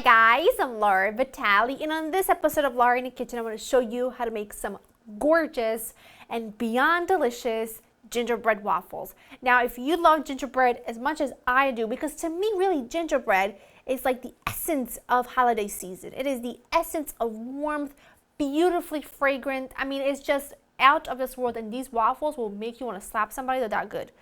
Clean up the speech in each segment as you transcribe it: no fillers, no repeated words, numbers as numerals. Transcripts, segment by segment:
guys, I'm Laura Vitale, and on this episode of Laura in the Kitchen, I want to show you how to make some gorgeous and beyond delicious gingerbread waffles. Now, if you love gingerbread as much as I do, because to me, really, gingerbread is like the essence of holiday season. It is the essence of warmth, beautifully fragrant. I mean, it's just out of this world, and these waffles will make you want to slap somebody. They're that good.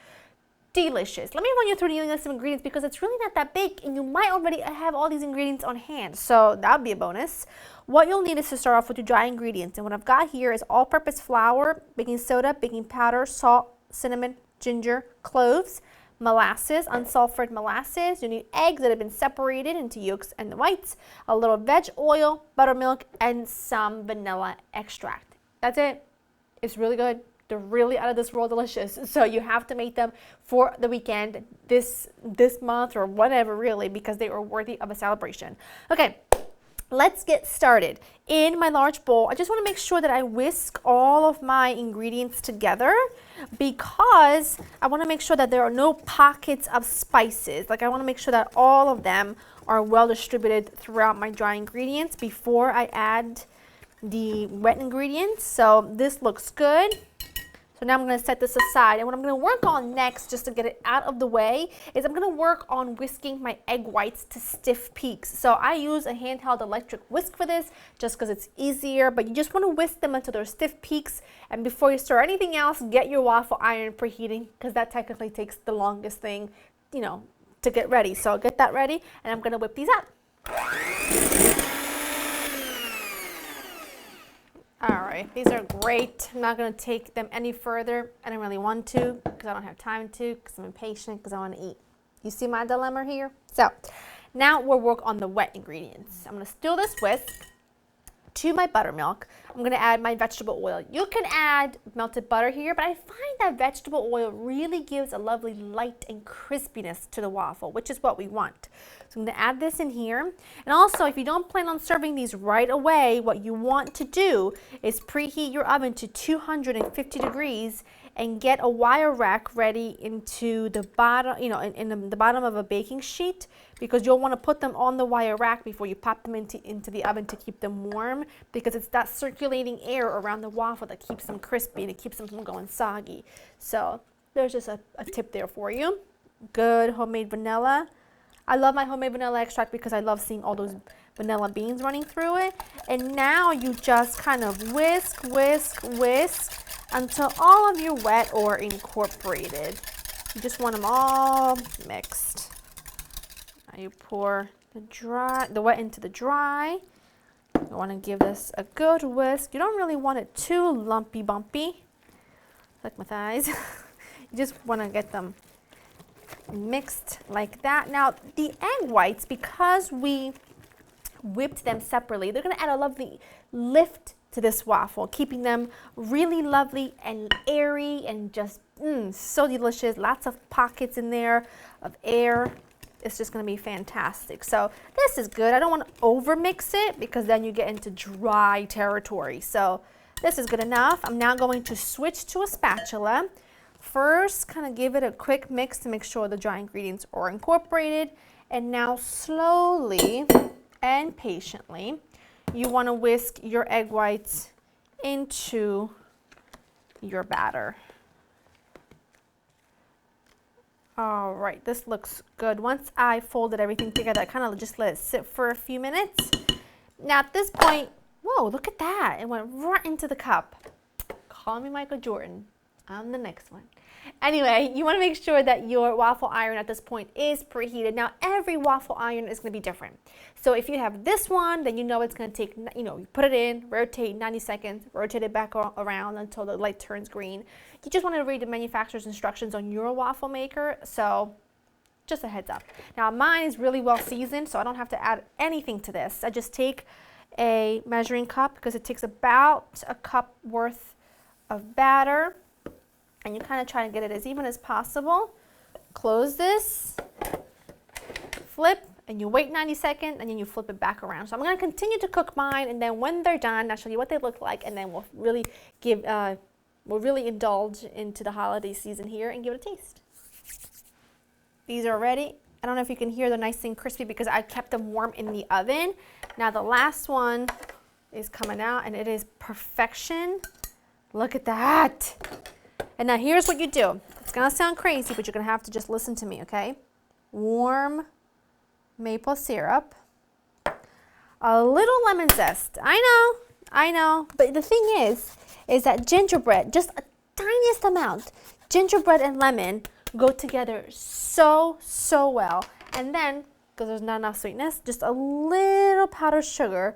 Delicious. Let me run you through the list of ingredients because it's really not that big and you might already have all these ingredients on hand, so that would be a bonus. What you'll need is to start off with your dry ingredients, and what I've got here is all-purpose flour, baking soda, baking powder, salt, cinnamon, ginger, cloves, molasses, unsulfurized molasses. You need eggs that have been separated into yolks and the whites, a little veg oil, buttermilk, and some vanilla extract. That's it. It's really good. They're really out of this world delicious. So you have to make them for the weekend, this month or whatever really, because they are worthy of a celebration. Okay, let's get started. In my large bowl, I just want to make sure that I whisk all of my ingredients together because I want to make sure that there are no pockets of spices. Like I want to make sure that all of them are well distributed throughout my dry ingredients before I add the wet ingredients. So this looks good. So now I'm going to set this aside, and what I'm going to work on next, just to get it out of the way, is I'm going to work on whisking my egg whites to stiff peaks. So I use a handheld electric whisk for this, just because it's easier, but you just want to whisk them until they're stiff peaks, and before you stir anything else, get your waffle iron preheating, because that technically takes the longest thing, you know, to get ready. So get that ready, and I'm going to whip these up. All right, these are great. I'm not going to take them any further. I don't really want to because I don't have time to, because I'm impatient, because I want to eat. You see my dilemma here? So now we'll work on the wet ingredients. I'm going to stir this whisk to my buttermilk. I'm going to add my vegetable oil. You can add melted butter here, but I find that vegetable oil really gives a lovely light and crispiness to the waffle, which is what we want. So I'm going to add this in here. And also, if you don't plan on serving these right away, what you want to do is preheat your oven to 250 degrees and get a wire rack ready into the bottom, you know, in the bottom of a baking sheet, because you'll want to put them on the wire rack before you pop them into the oven to keep them warm, because it's that circulating air around the waffle that keeps them crispy and it keeps them from going soggy. So there's just a tip there for you. Good homemade vanilla. I love my homemade vanilla extract because I love seeing all those vanilla beans running through it. And now you just kind of whisk, whisk, whisk until all of your wet are incorporated. You just want them all mixed. Now you pour the wet into the dry. You want to give this a good whisk. You don't really want it too lumpy bumpy, like my thighs. You just want to get them mixed like that. Now the egg whites, because we whipped them separately, they're going to add a lovely lift to this waffle, keeping them really lovely and airy and just so delicious. Lots of pockets in there of air. It's just going to be fantastic. So this is good. I don't want to over mix it because then you get into dry territory. So this is good enough. I'm now going to switch to a spatula. First, kind of give it a quick mix to make sure the dry ingredients are incorporated. And now slowly and patiently, you want to whisk your egg whites into your batter. All right, this looks good. Once I folded everything together, I kind of just let it sit for a few minutes. Now at this point, whoa, look at that. It went right into the cup. Call me Michael Jordan. I'm the next one. Anyway, you want to make sure that your waffle iron at this point is preheated. Now, every waffle iron is going to be different. So if you have this one, then you know it's going to take, you know, you put it in, rotate 90 seconds, rotate it back around until the light turns green. You just want to read the manufacturer's instructions on your waffle maker. So just a heads up. Now, mine is really well seasoned, so I don't have to add anything to this. I just take a measuring cup because it takes about a cup worth of batter. And you kind of try to get it as even as possible. Close this, flip, and you wait 90 seconds, and then you flip it back around. So I'm going to continue to cook mine, and then when they're done, I'll show you what they look like, and then we'll really indulge into the holiday season here and give it a taste. These are ready, I don't know if you can hear they're nice and crispy because I kept them warm in the oven. Now the last one is coming out and it is perfection. Look at that. And now here's what you do. It's gonna sound crazy, but you're gonna have to just listen to me, okay? Warm maple syrup, a little lemon zest. I know. But the thing is that gingerbread, just a tiniest amount, gingerbread and lemon go together so well. And then, because there's not enough sweetness, just a little powdered sugar.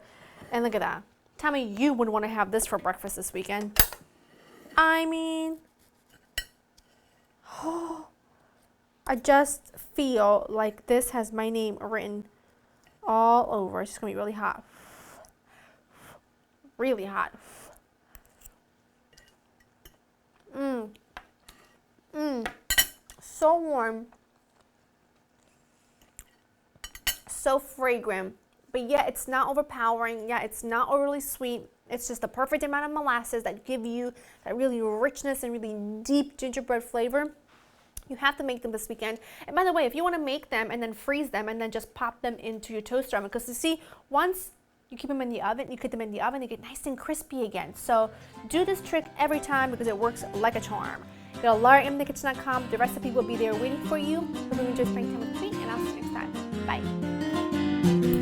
And look at that. Tell me you would want to have this for breakfast this weekend. I mean, I just feel like this has my name written all over. It's just going to be really hot. Really hot. So warm. So fragrant. But yet it's not overpowering. Yeah, it's not overly sweet. It's just the perfect amount of molasses that give you that really richness and really deep gingerbread flavor. You have to make them this weekend. And by the way, if you want to make them and then freeze them and then just pop them into your toaster oven, because you see, once you keep them in the oven, you cook them in the oven, they get nice and crispy again. So do this trick every time because it works like a charm. Go to laurainthekitchen.com. The recipe will be there waiting for you. Hope you enjoy spending time with me, and I'll see you next time. Bye.